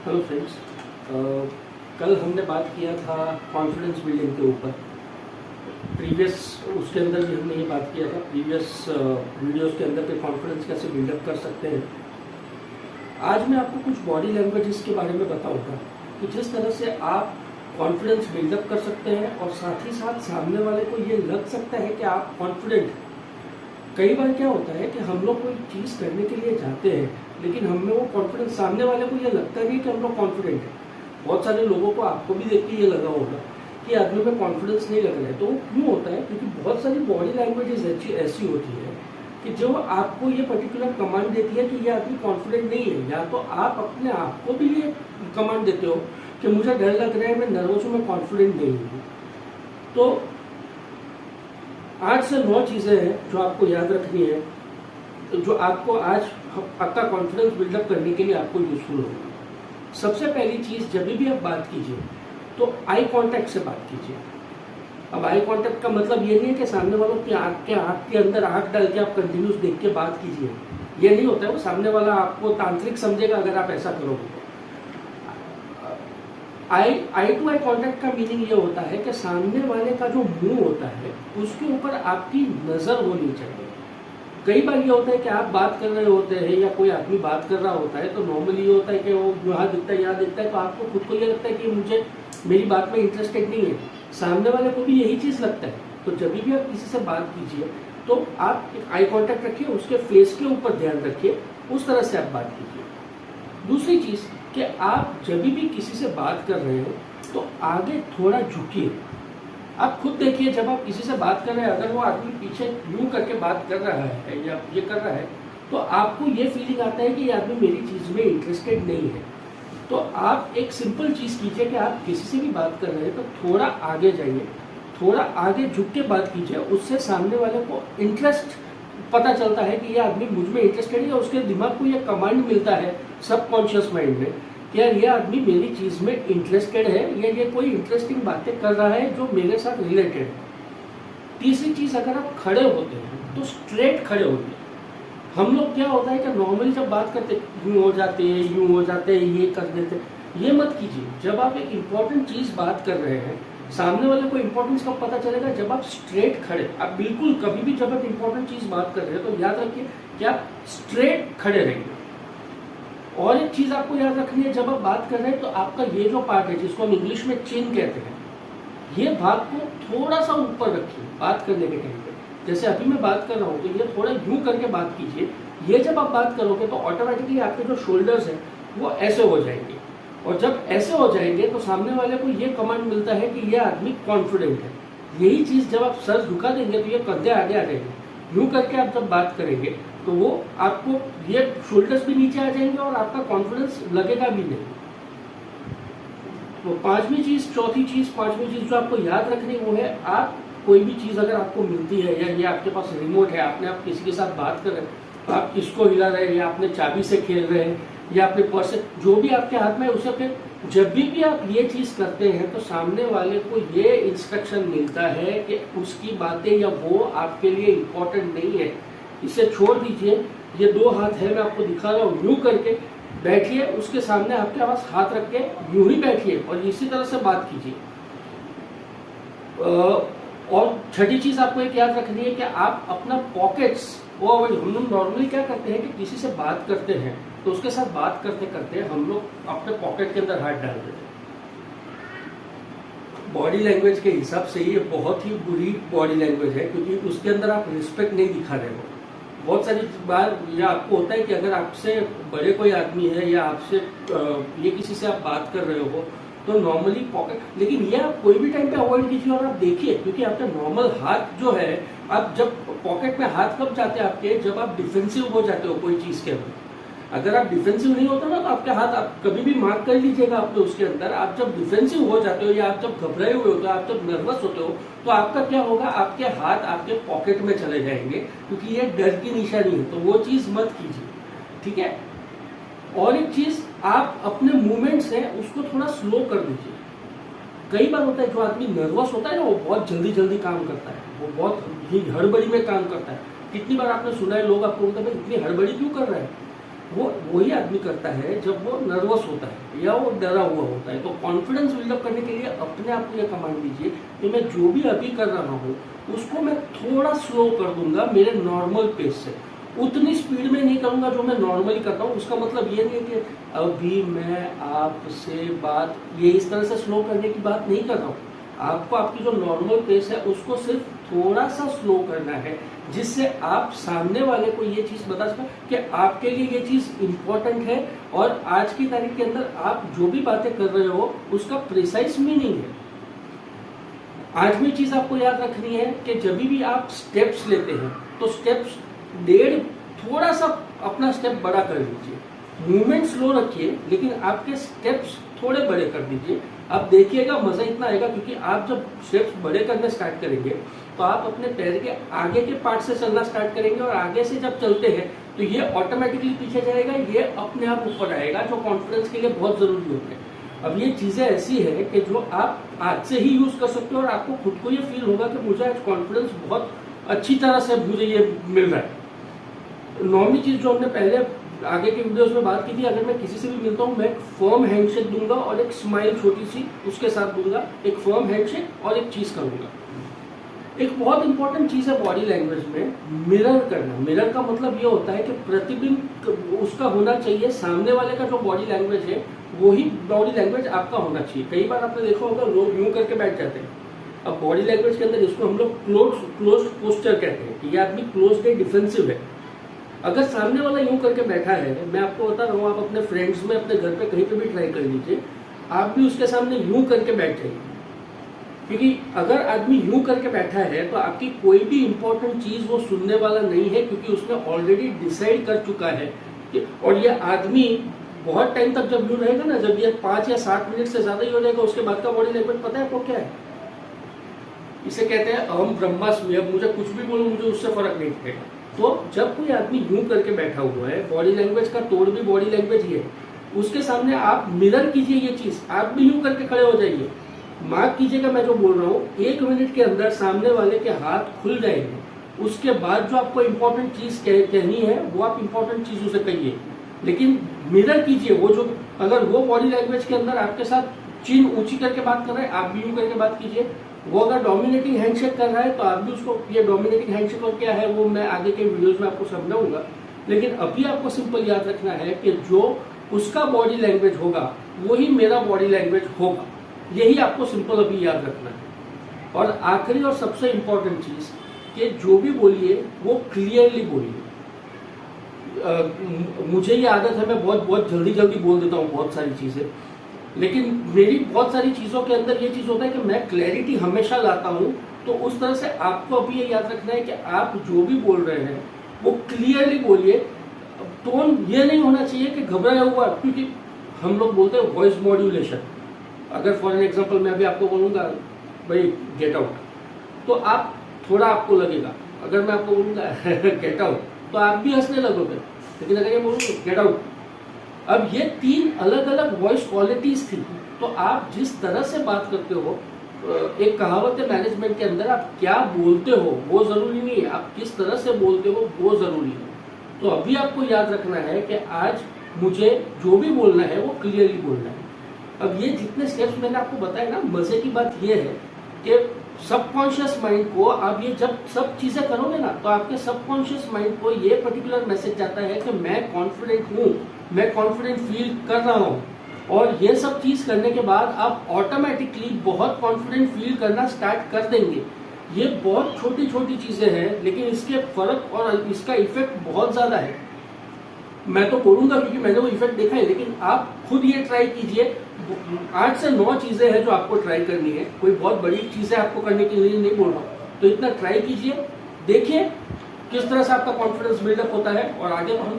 Hello friends. कल हमने बात किया था कॉन्फिडेंस बिल्डिंग के ऊपर। प्रीवियस उसके अंदर भी हमने ये बात किया था, प्रीवियस वीडियोस के अंदर के कॉन्फिडेंस कैसे बिल्डअप कर सकते हैं। आज मैं आपको कुछ बॉडी लैंग्वेजेस के बारे में बताऊंगा कि जिस तरह से आप कॉन्फिडेंस बिल्डअप कर सकते हैं और साथ ही साथ सामने वाले को ये लग सकता है कि आप कॉन्फिडेंट। कई बार क्या होता है कि हम लोग कोई चीज़ करने के लिए जाते हैं लेकिन हमें वो कॉन्फिडेंस, सामने वाले को ये लगता नहीं कि हम लोग कॉन्फिडेंट हैं। बहुत सारे लोगों को, आपको भी देख के ये लगा होगा कि आदमी में कॉन्फिडेंस नहीं लग रहा है। तो वो क्यों होता है? क्योंकि बहुत सारी बॉडी लैंग्वेजेस ऐसी होती है कि जो आपको ये पर्टिकुलर कमांड देती है कि ये आदमी कॉन्फिडेंट नहीं है। या तो आप अपने आप को भी ये कमांड देते हो कि मुझे डर लग रहा है, मैं नर्वस हूँ, मैं कॉन्फिडेंट नहीं हूँ। तो 8 से 9 चीज़ें हैं जो आपको याद रखनी है, जो आपको आज आपका कॉन्फिडेंस बिल्डअप करने के लिए आपको यूजफुल होगा। सबसे पहली चीज़, जब भी आप बात कीजिए तो आई कांटेक्ट से बात कीजिए। अब आई कांटेक्ट का मतलब ये नहीं है कि सामने वालों की आँख के अंदर आँख डाल के आप कंटिन्यूस देख के बात कीजिए। ये नहीं होता है। वो सामने वाला आपको तांत्रिक समझेगा अगर आप ऐसा करोगे। आई टू आई कांटेक्ट का मीनिंग ये होता है कि सामने वाले का जो मुंह होता है उसके ऊपर आपकी नज़र होनी चाहिए। कई बार ये होता है कि आप बात कर रहे होते हैं या कोई आदमी बात कर रहा होता है तो नॉर्मली ये होता है कि वो यहाँ दिखता है, यहाँ दिखता है, तो आपको खुद को ये लगता है कि मुझे मेरी बात में इंटरेस्टेड नहीं है। सामने वाले को भी यही चीज़ लगता है। तो जब भी आप किसी से बात कीजिए तो आप एक आई कॉन्टैक्ट रखिए, उसके फेस के ऊपर ध्यान रखिए, उस तरह से आप बात कीजिए। दूसरी चीज़ कि आप जब भी किसी से बात कर रहे हो तो आगे थोड़ा झुकिए। आप खुद देखिए, जब आप किसी से बात कर रहे हैं, अगर वो आदमी पीछे यूं करके बात कर रहा है या ये कर रहा है तो आपको ये फीलिंग आता है कि ये आदमी मेरी चीज़ में इंटरेस्टेड नहीं है। तो आप एक सिंपल चीज़ कीजिए कि आप किसी से भी बात कर रहे हैं तो थोड़ा आगे जाइए, थोड़ा आगे झुक के बात कीजिए। उससे सामने वाले को इंटरेस्ट पता चलता है कि ये आदमी मुझ में इंटरेस्टेड है। उसके दिमाग को ये कमांड मिलता है सबकॉन्शियस माइंड में कि यार ये आदमी मेरी चीज़ में इंटरेस्टेड है या ये कोई इंटरेस्टिंग बातें कर रहा है जो मेरे साथ रिलेटेड है। तीसरी चीज़, अगर आप खड़े होते हैं तो स्ट्रेट खड़े होते हैं। हम लोग क्या होता है कि नॉर्मली जब बात करते यूँ हो जाते हैं, यूँ हो जाते हैं, ये कर देते हैं। ये मत कीजिए। जब आप एक इम्पॉर्टेंट चीज़ बात कर रहे हैं, सामने वाले को इम्पोर्टेंस कब पता चलेगा? जब आप स्ट्रेट खड़े। आप बिल्कुल कभी भी जब आप इम्पोर्टेंट चीज़ बात कर रहे हैं तो याद रखिए कि आप स्ट्रेट खड़े रहिए। और एक चीज़ आपको याद रखनी है, जब आप बात कर रहे हैं तो आपका ये जो पार्ट है जिसको हम इंग्लिश में चिन कहते हैं, ये भाग को थोड़ा सा ऊपर रखिए बात करने के टाइम पे। जैसे अभी मैं बात कर रहा हूँ तो ये थोड़ा यूं करके बात कीजिए। ये जब आप बात करोगे तो ऑटोमेटिकली आपके जो शोल्डर्स हैं वो ऐसे हो जाएंगे, और जब ऐसे हो जाएंगे तो सामने वाले को ये कमांड मिलता है कि ये आदमी कॉन्फिडेंट है। यही चीज़ जब आप सर झुका देंगे तो ये कंधे आगे आ जाएंगे। यूं करके आप जब बात करेंगे तो वो आपको ये शोल्डर्स भी नीचे आ जाएंगे और आपका कॉन्फिडेंस लगेगा भी नहीं। तो पांचवी चीज जो आपको याद रखनी वो है, आप कोई भी चीज़ अगर आपको मिलती है या ये आपके पास रिमोट है, आपने आप किसी के साथ बात कर रहे हैं, आप किसको हिला रहे हैं या आपने चाबी से खेल रहे हैं या अपने पर्स से, जो भी आपके हाथ में है उसे फिर जब भी आप ये चीज़ करते हैं तो सामने वाले को ये इंस्ट्रक्शन मिलता है कि उसकी बातें या वो आपके लिए इम्पोर्टेंट नहीं है। इसे छोड़ दीजिए। ये 2 हाथ है, मैं आपको दिखा रहा हूँ। यूं करके बैठिए, उसके सामने आपके पास हाथ रख के यूं ही बैठिए और इसी तरह से बात कीजिए। और छठी चीज आपको एक याद रखनी है कि आप अपना पॉकेट्स, वो हम लोग नॉर्मली क्या करते हैं कि किसी से बात करते हैं तो उसके साथ बात करते करते हम लोग अपने पॉकेट के अंदर हाथ डाल देते हैं। बॉडी लैंग्वेज के हिसाब से ये बहुत ही बुरी बॉडी लैंग्वेज है, क्योंकि उसके अंदर आप रिस्पेक्ट नहीं दिखा रहे हो। बहुत सारी बार यह आपको होता है कि अगर आपसे बड़े कोई आदमी है या आपसे ये किसी से आप बात कर रहे हो तो नॉर्मली पॉकेट, लेकिन ये आप कोई भी टाइम पे अवॉइड कीजिए। और आप देखिए, क्योंकि आपका नॉर्मल हाथ जो है, आप जब पॉकेट में हाथ कब जाते हैं आपके, जब आप डिफेंसिव हो जाते हो कोई चीज़ के अंदर। अगर आप डिफेंसिव नहीं होता ना तो आपके हाथ, आप कभी भी मार्क कर लीजिएगा अपने उसके अंदर। आप जब डिफेंसिव हो जाते हो या आप जब घबराए हुए होते हो, आप जब नर्वस होते हो तो आपका क्या होगा, आपके हाथ आपके पॉकेट में चले जाएंगे, क्योंकि ये डर की निशानी है। तो वो चीज़ मत कीजिए, ठीक है। और एक चीज़, आप अपने मूवमेंट्स है उसको थोड़ा स्लो कर दीजिए। कई बार होता है जो आदमी नर्वस होता है ना, वो बहुत जल्दी जल्दी काम करता है, वो बहुत ही हड़बड़ी में काम करता है। कितनी बार आपने सुना है लोग आपको बोलते हैं इतनी हड़बड़ी क्यों कर रहा है। वो वही आदमी करता है जब वो नर्वस होता है या वो डरा हुआ होता है। तो कॉन्फिडेंस बिल्डअप करने के लिए अपने आप को यह कमांड दीजिए कि मैं जो भी अभी कर रहा हूँ उसको मैं थोड़ा स्लो कर दूंगा मेरे नॉर्मल पेस से, उतनी स्पीड में नहीं करूंगा जो मैं नॉर्मली करता हूँ। उसका मतलब ये नहीं है कि अभी मैं आपसे बात ये इस तरह से स्लो करने की बात नहीं कर रहा हूँ। आपको आपकी जो नॉर्मल पेस है उसको सिर्फ थोड़ा सा स्लो करना है, जिससे आप सामने वाले को ये चीज बता सकें कि आपके लिए ये चीज इंपॉर्टेंट है और आज की तारीख के अंदर आप जो भी बातें कर रहे हो उसका प्रिसाइज मीनिंग है। आठवीं चीज आपको याद रखनी है कि जब भी आप स्टेप्स लेते हैं तो स्टेप्स थोड़ा सा अपना स्टेप बड़ा कर लीजिए, मूवमेंट स्लो रखिए लेकिन आपके स्टेप्स थोड़े बड़े कर दीजिए। आप देखिएगा मजा इतना आएगा क्योंकि आप जब स्टेप्स बड़े करने स्टार्ट करेंगे तो आप अपने पैर के आगे के पार्ट से चलना स्टार्ट करेंगे और आगे से जब चलते हैं तो ये ऑटोमेटिकली पीछे जाएगा, ये अपने आप ऊपर आएगा, जो कॉन्फिडेंस के लिए बहुत जरूरी होता है। अब ये चीजें ऐसी है कि जो आप आज से ही यूज कर सकते हो और आपको खुद को ये फील होगा कि मुझे आज कॉन्फिडेंस बहुत अच्छी तरह से मुझे ये मिल रहा है। नौवीं चीज जो हमने पहले आगे के वीडियोस में बात की थी, अगर मैं किसी से भी मिलता हूँ मैं एक फर्म हैंडशेक दूंगा और एक स्माइल छोटी सी उसके साथ दूंगा, एक फर्म हैंडशेक और एक चीज करूंगा। एक बहुत इंपॉर्टेंट चीज है बॉडी लैंग्वेज में मिरर करना। मिरर का मतलब ये होता है कि प्रतिबिंब उसका होना चाहिए, सामने वाले का जो बॉडी लैंग्वेज है वही बॉडी लैंग्वेज आपका होना चाहिए। कई बार आपने देखा होगा लोग यूं करके बैठ जाते हैं। अब बॉडी लैंग्वेज के अंदर इसको हम लोग क्लोज पोस्चर कहते हैं कि ये आदमी क्लोज है, डिफेंसिव है। अगर सामने वाला यूं करके बैठा है, मैं आपको बता रहा हूँ, आप अपने फ्रेंड्स में अपने घर पे कहीं पे भी ट्राई कर लीजिए, आप भी उसके सामने यूं करके बैठ जाइए। क्योंकि अगर आदमी यूं करके बैठा है तो आपकी कोई भी इंपॉर्टेंट चीज वो सुनने वाला नहीं है, क्योंकि उसने ऑलरेडी डिसाइड कर चुका है और ये आदमी बहुत टाइम तक जब यूं रहेगा ना, जब ये 5 या 7 मिनट से ज्यादा ही हो जाएगा, उसके बाद का बॉडी लैंग्वेज पता है आपको क्या है? इसे कहते हैं अहम ब्रह्मास्मि। अब मुझे कुछ भी बोलूं मुझे उससे फर्क नहीं पड़ेगा। तो जब कोई आदमी यूं करके बैठा हुआ है, बॉडी लैंग्वेज का तोड़ भी बॉडी लैंग्वेज ही है, उसके सामने आप मिरर कीजिए ये चीज, आप भी यूं करके खड़े हो जाइए। मार्क कीजिएगा मैं जो बोल रहा हूँ, 1 मिनट के अंदर सामने वाले के हाथ खुल जाएंगे। उसके बाद जो आपको इंपॉर्टेंट चीज कहनी है वो आप इंपॉर्टेंट चीज उसे कहिए, लेकिन मिरर कीजिए। वो जो अगर वो बॉडी लैंग्वेज के अंदर आपके साथ चिन ऊंची करके बात कर रहा है, आप भी यूं करके बात कीजिए। वो अगर डोमिनेटिंग हैंडशेक कर रहा है तो आप भी उसको, ये डोमिनेटिंग हैंडशेक और क्या है वो मैं आगे के वीडियोस में आपको समझाऊंगा। लेकिन अभी आपको सिंपल याद रखना है कि जो उसका बॉडी लैंग्वेज होगा वही मेरा बॉडी लैंग्वेज होगा। यही आपको सिंपल अभी याद रखना है। और आखिरी और सबसे इंपॉर्टेंट चीज कि जो भी बोलिए वो क्लियरली बोलिए। मुझे ये आदत है, मैं बहुत जल्दी बोल देता हूँ बहुत सारी चीजें, लेकिन मेरी बहुत सारी चीजों के अंदर ये चीज होता है कि मैं क्लैरिटी हमेशा लाता हूँ। तो उस तरह से आपको अभी ये याद रखना है कि आप जो भी बोल रहे हैं वो क्लियरली बोलिए। टोन ये नहीं होना चाहिए कि घबराया हुआ, क्योंकि हम लोग बोलते हैं वॉइस मॉड्यूलेशन। अगर फॉर एन एग्जांपल मैं अभी आपको बोलूंगा भाई गेट आउट, तो आप थोड़ा आपको लगेगा। अगर मैं आपको बोलूंगा गेट आउट तो आप भी हंसने लगोगे, लेकिन अगर ये बोलूंगा गेट आउट, अब ये 3 अलग अलग वॉइस क्वालिटीज थी। तो आप जिस तरह से बात करते हो, एक कहावत है मैनेजमेंट के अंदर, आप क्या बोलते हो वो जरूरी नहीं है, आप किस तरह से बोलते हो वो जरूरी है। तो अभी आपको याद रखना है कि आज मुझे जो भी बोलना है वो क्लियरली बोलना है। अब ये जितने स्टेप्स मैंने आपको बताए ना, मजे की बात ये है कि सबकॉन्शियस माइंड को आप ये जब सब चीजें करोगे ना, तो आपके सबकॉन्शियस माइंड को ये पर्टिकुलर मैसेज जाता है कि मैं कॉन्फिडेंट हूँ, मैं कॉन्फिडेंट फील कर रहा हूँ। और ये सब चीज करने के बाद आप ऑटोमेटिकली बहुत कॉन्फिडेंट फील करना स्टार्ट कर देंगे। ये बहुत छोटी छोटी चीजें हैं, लेकिन इसके फर्क और इसका इफेक्ट बहुत ज्यादा है। मैं तो बोलूंगा क्योंकि मैंने वो इफेक्ट देखा है, लेकिन आप खुद ये ट्राई कीजिए। 8 से 9 चीजें हैं जो आपको ट्राई करनी है, कोई बहुत बड़ी चीजें आपको करने के लिए नहीं बोल रहा। तो इतना ट्राई कीजिए, देखिए किस तरह से आपका कॉन्फिडेंस बिल्डअप होता है और आगे हम